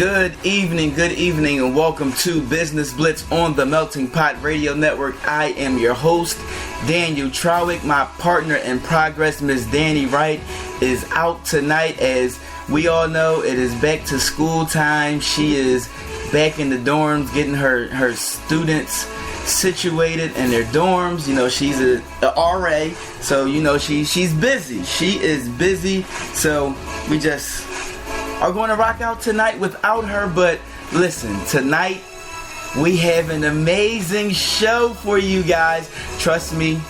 Good evening, and welcome to Business Blitz on the Melting Pot Radio Network. I am your host, Daniel Trowick. My partner in progress, Miss Dani Wright, is out tonight. As we all know, it is back to school time. She is back in the dorms, getting her students situated in their dorms. You know, she's a RA, so you know she's busy. She is busy, so we just are going to rock out tonight without her. But listen, tonight we have an amazing show for you guys. Trust me,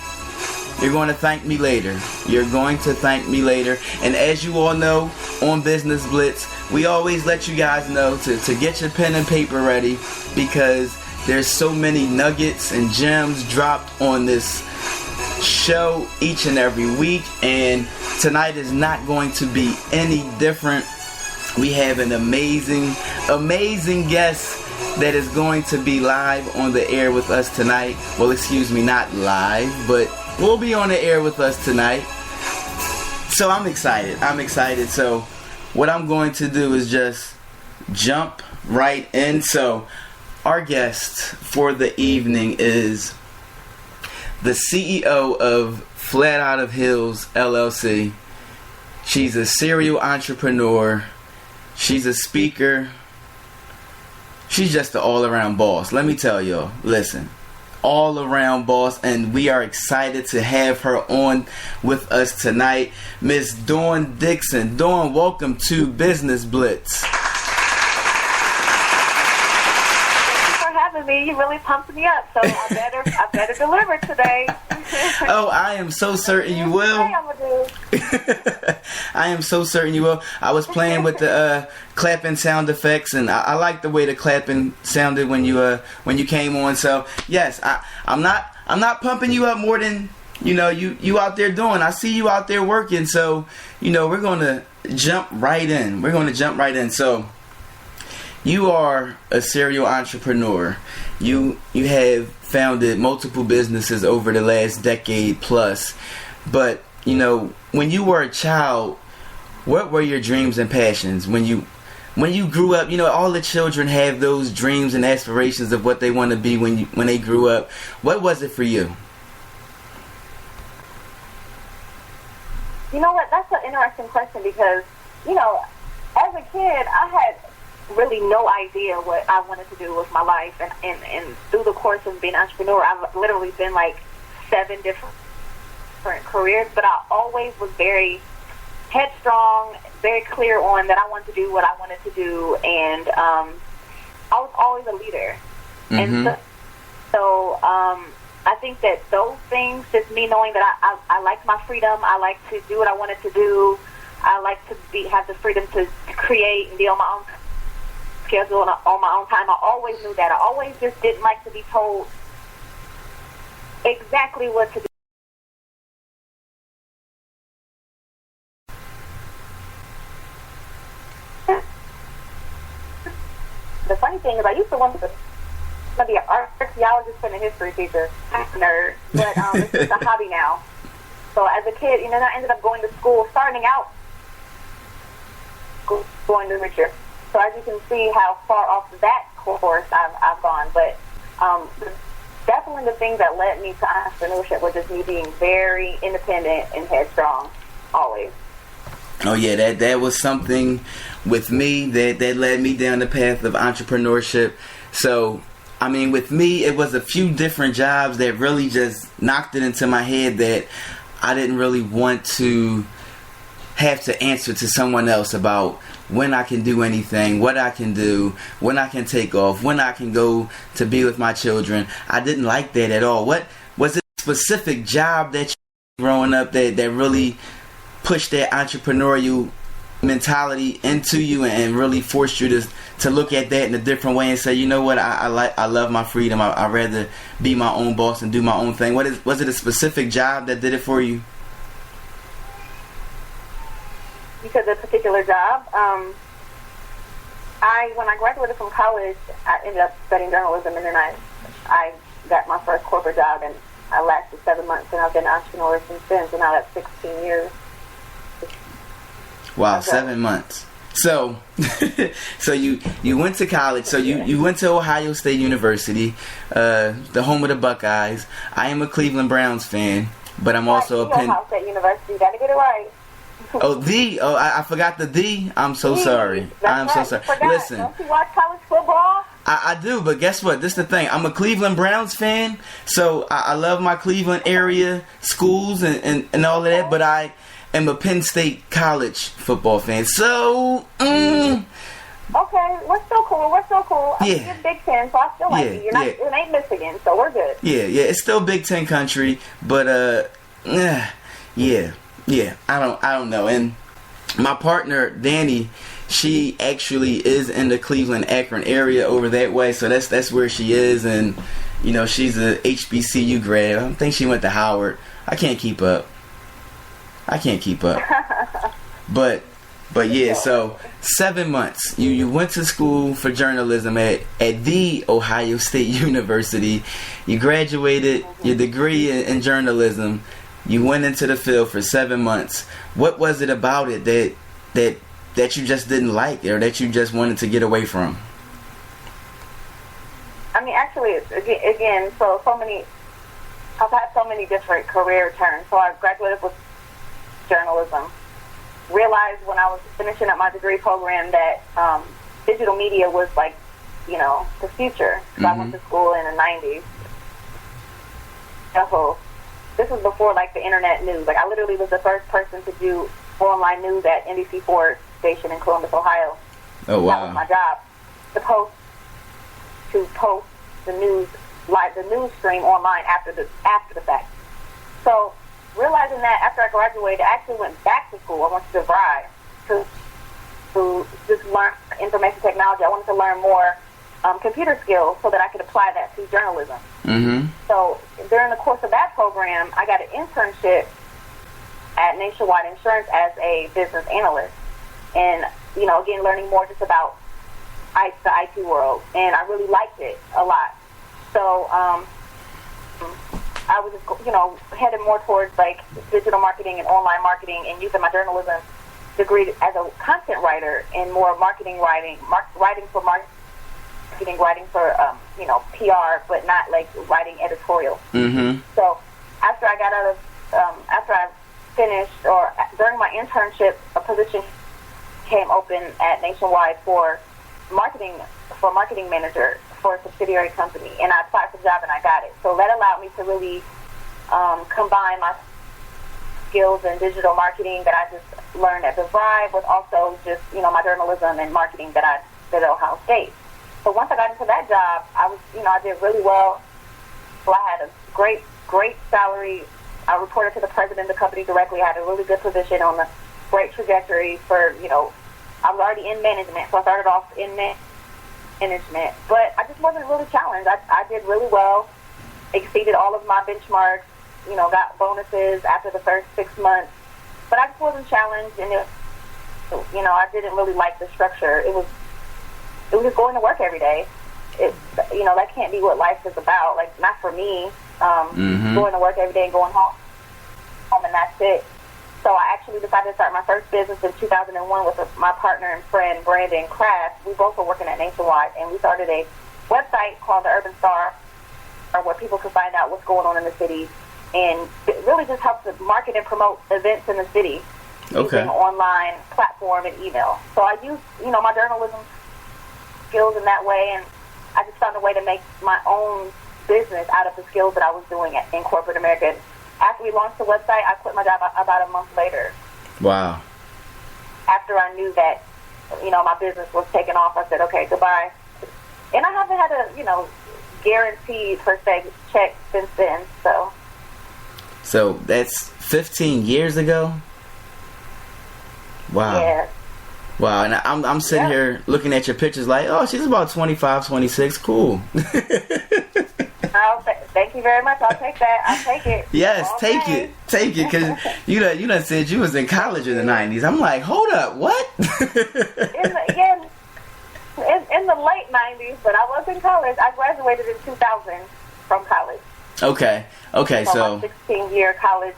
you're going to thank me later. You're going to thank me later. And as you all know, on Business Blitz, we always let you guys know to get your pen and paper ready, because there's so many nuggets and gems dropped on this show each and every week, and tonight is not going to be any different. We have an amazing guest that is going to be live on the air with us tonight. Well, excuse me, not live, but will be on the air with us tonight. So I'm excited. So what I'm going to do is just jump right in. So our guest for the evening is the CEO of Flat Out of Hills LLC. She's a serial entrepreneur. She's a speaker. She's just an all-around boss. Let me tell y'all, listen, all-around boss, and we are excited to have her on with us tonight, Miss Dawn Dickson. Dawn, welcome to Business Blitz. Me, you really pumped me up, so I better deliver today. Oh, I am so certain you will. I am so certain you will. I was playing with the clapping sound effects, and I like the way the clapping sounded when you came on. So yes, I'm not pumping you up more than you out there doing. I see you out there working. So we're gonna jump right in. So you are a serial entrepreneur. You have founded multiple businesses over the last decade plus. But, when you were a child, what were your dreams and passions? When you grew up, all the children have those dreams and aspirations of what they want to be when they grew up. What was it for you? You know what? That's an interesting question, because, as a kid, I had really no idea what I wanted to do with my life, and through the course of being an entrepreneur, I've literally been like 7 different careers, but I always was very headstrong, very clear on that I wanted to do what I wanted to do, and I was always a leader. Mm-hmm. And so I think that those things, just me knowing that I like my freedom, I like to do what I wanted to do, I like to have the freedom to create and be on my own schedule and on my own time. I always knew that. I always just didn't like to be told exactly what to do. The funny thing is, I used to want to be an archaeologist and a history teacher. I'm a nerd, but it's just a hobby now. So as a kid, I ended up going to school, starting out going to Richard. So as you can see how far off that course I've gone. But definitely the things that led me to entrepreneurship was just me being very independent and headstrong, always. Oh yeah, that was something with me that led me down the path of entrepreneurship. So, with me, it was a few different jobs that really just knocked it into my head that I didn't really want to have to answer to someone else about when I can do anything, what I can do, when I can take off, when I can go to be with my children. I didn't like that at all. What was it, a specific job that you growing up that really pushed that entrepreneurial mentality into you and really forced you to look at that in a different way and say, you know what, I love my freedom. I'd rather be my own boss and do my own thing. Was it a specific job that did it for you? Because a particular job. When I graduated from college, I ended up studying journalism, and then I got my first corporate job, and I lasted 7 months, and I've been an entrepreneur since then. So now that's 16 years. Wow, 7 months. So, so you went to college. So you went to Ohio State University, the home of the Buckeyes. I am a Cleveland Browns fan, but I'm also a Penn. Ohio State University. You gotta get it right. I forgot the. I'm so sorry. I'm so sorry. Listen, don't you watch college football? I do, but guess what? This is the thing. I'm a Cleveland Browns fan, so I love my Cleveland area schools and all of that, but I am a Penn State college football fan. So, Okay, we're still cool. Yeah. You're Big Ten, so I still like you. It ain't Michigan, so we're good. Yeah, it's still Big Ten country, but yeah. I don't know. And my partner Dani, she actually is in the Cleveland Akron area over that way, so that's where she is. And you know, she's a HBCU grad. I think she went to Howard. I can't keep up. But yeah, so 7 months. You went to school for journalism at the Ohio State University. You graduated your degree in journalism. You went into the field for 7 months. What was it about it that you just didn't like, or that you just wanted to get away from? I mean, actually, again, I've had so many different career turns. So I graduated with journalism. Realized when I was finishing up my degree program that digital media was like, the future. So I went to school in the 90s. So this was before like the internet news. Like I literally was the first person to do online news at NBC4 station in Columbus, Ohio. Oh wow! That was my job. To post the news, like the news stream online after the fact. So realizing that after I graduated, I actually went back to school. I went to DeVry to just learn information technology. I wanted to learn more computer skills so that I could apply that to journalism. Mm-hmm. So during the course of that program, I got an internship at Nationwide Insurance as a business analyst. And, again, learning more just about the IT world. And I really liked it a lot. So I was just, headed more towards, like, digital marketing and online marketing and using my journalism degree as a content writer and more marketing writing for marketing, writing for, PR, but not, like, writing editorial. Mm-hmm. So after I got out of, after I finished, or during my internship, a position came open at Nationwide for marketing manager for a subsidiary company, and I applied for the job and I got it. So that allowed me to really combine my skills in digital marketing that I just learned at DeVry with also just, my journalism and marketing that I did at Ohio State. So once I got into that job, I did really well. So I had a great salary. I reported to the president of the company directly. I had a really good position on the great trajectory for, I was already in management, so I started off in management. But I just wasn't really challenged. I did really well, exceeded all of my benchmarks, got bonuses after the first 6 months. But I just wasn't challenged, and I didn't really like the structure. It was just going to work every day. That can't be what life is about. Like, not for me. Going to work every day and going home, and that's it. So I actually decided to start my first business in 2001 with my partner and friend, Brandon Kraft. We both were working at Nationwide, and we started a website called the Urban Star, where people could find out what's going on in the city, and it really just helps to market and promote events in the city using online platform and email. So I used, my journalism skills in that way, and I just found a way to make my own business out of the skills that I was doing in corporate America. After we launched the website, I quit my job about a month later. Wow. After I knew that, my business was taking off, I said, okay, goodbye. And I haven't had a, guaranteed, per se, check since then, so. So that's 15 years ago? Wow. Yeah. Wow, and I'm sitting here looking at your pictures like, oh, she's about 25, 26. Cool. Thank you very much. I'll take that. I'll take it. Yes, okay. Take it, because you done said you was in college in the 90s. I'm like, hold up, what? in the late 90s, but I was in college. I graduated in 2000 from college. Okay, so my 16-year college.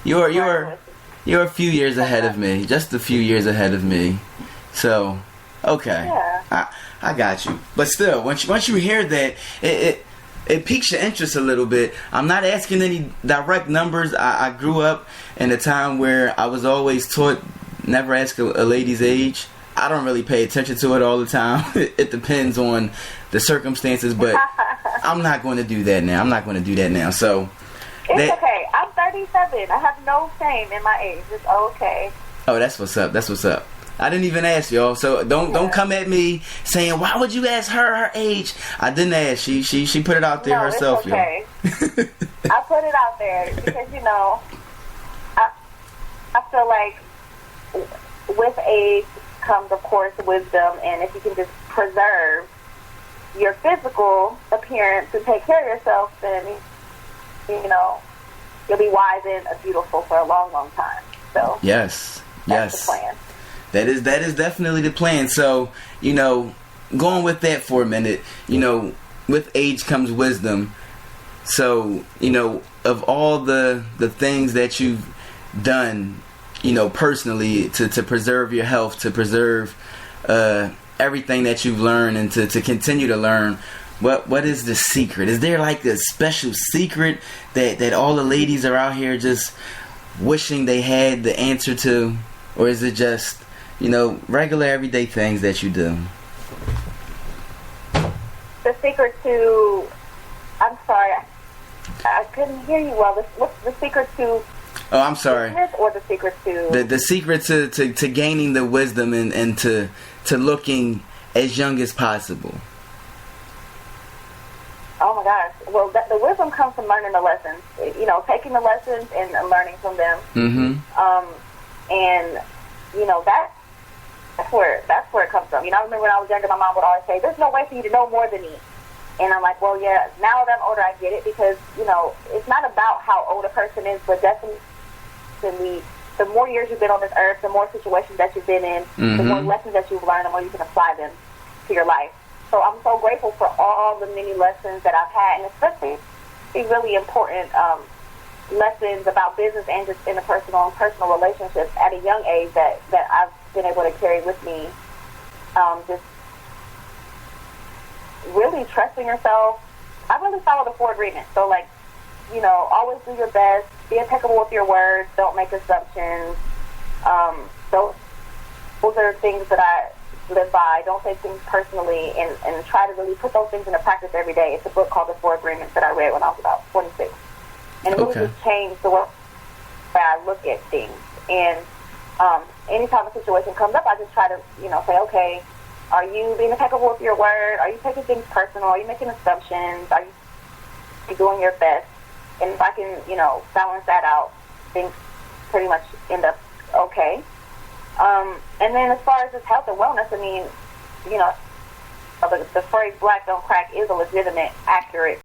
You're You're a few years ahead of me. Just a few years ahead of me. So, okay. Yeah. I got you. But still, once you hear that, it piques your interest a little bit. I'm not asking any direct numbers. I grew up in a time where I was always taught never ask a lady's age. I don't really pay attention to it all the time. It depends on the circumstances, but I'm not going to do that now. So it's okay. I'm 37. I have no shame in my age. It's okay. Oh, that's what's up. I didn't even ask y'all, so don't come at me saying, why would you ask her age? I didn't ask. She put it out there herself, it's okay. I put it out there because I feel like with age comes, of course, wisdom, and if you can just preserve your physical appearance and take care of yourself, then you'll be wise and beautiful for a long, long time. So yes, that's the plan. That is definitely the plan. So, going with that for a minute, with age comes wisdom. So, of all the things that you've done, personally to preserve your health, to preserve everything that you've learned and to continue to learn, what is the secret? Is there like a special secret that all the ladies are out here just wishing they had the answer to? Or is it just regular everyday things that you do? The secret to... I'm sorry, I couldn't hear you well. What's the secret to... Oh, I'm sorry. Or the secret to... The secret to gaining the wisdom and to looking as young as possible. Oh my gosh. Well, the wisdom comes from learning the lessons. Taking the lessons and learning from them. Mm-hmm. And that's where it comes from. I remember when I was younger, my mom would always say, "There's no way for you to know more than me." And I'm like, well, yeah. Now that I'm older, I get it because it's not about how old a person is, but definitely the more years you've been on this earth, the more situations that you've been in, the more lessons that you've learned, the more you can apply them to your life. So I'm so grateful for all the many lessons that I've had, and especially the really important lessons about business and just interpersonal and personal relationships at a young age that I've been able to carry with me. Just really trusting yourself. I really follow the 4 agreements. So, always do your best. Be impeccable with your words. Don't make assumptions. Those are things that I live by. Don't take things personally, and try to really put those things into practice every day. It's a book called The 4 Agreements that I read when I was about 26. And it really just changed the way I look at things. And anytime a situation comes up, I just try to, say, okay, are you being impeccable with your word? Are you taking things personal? Are you making assumptions? Are you doing your best? And if I can, balance that out, things pretty much end up okay. And then as far as just health and wellness, I mean, the phrase "black don't crack" is a legitimate, accurate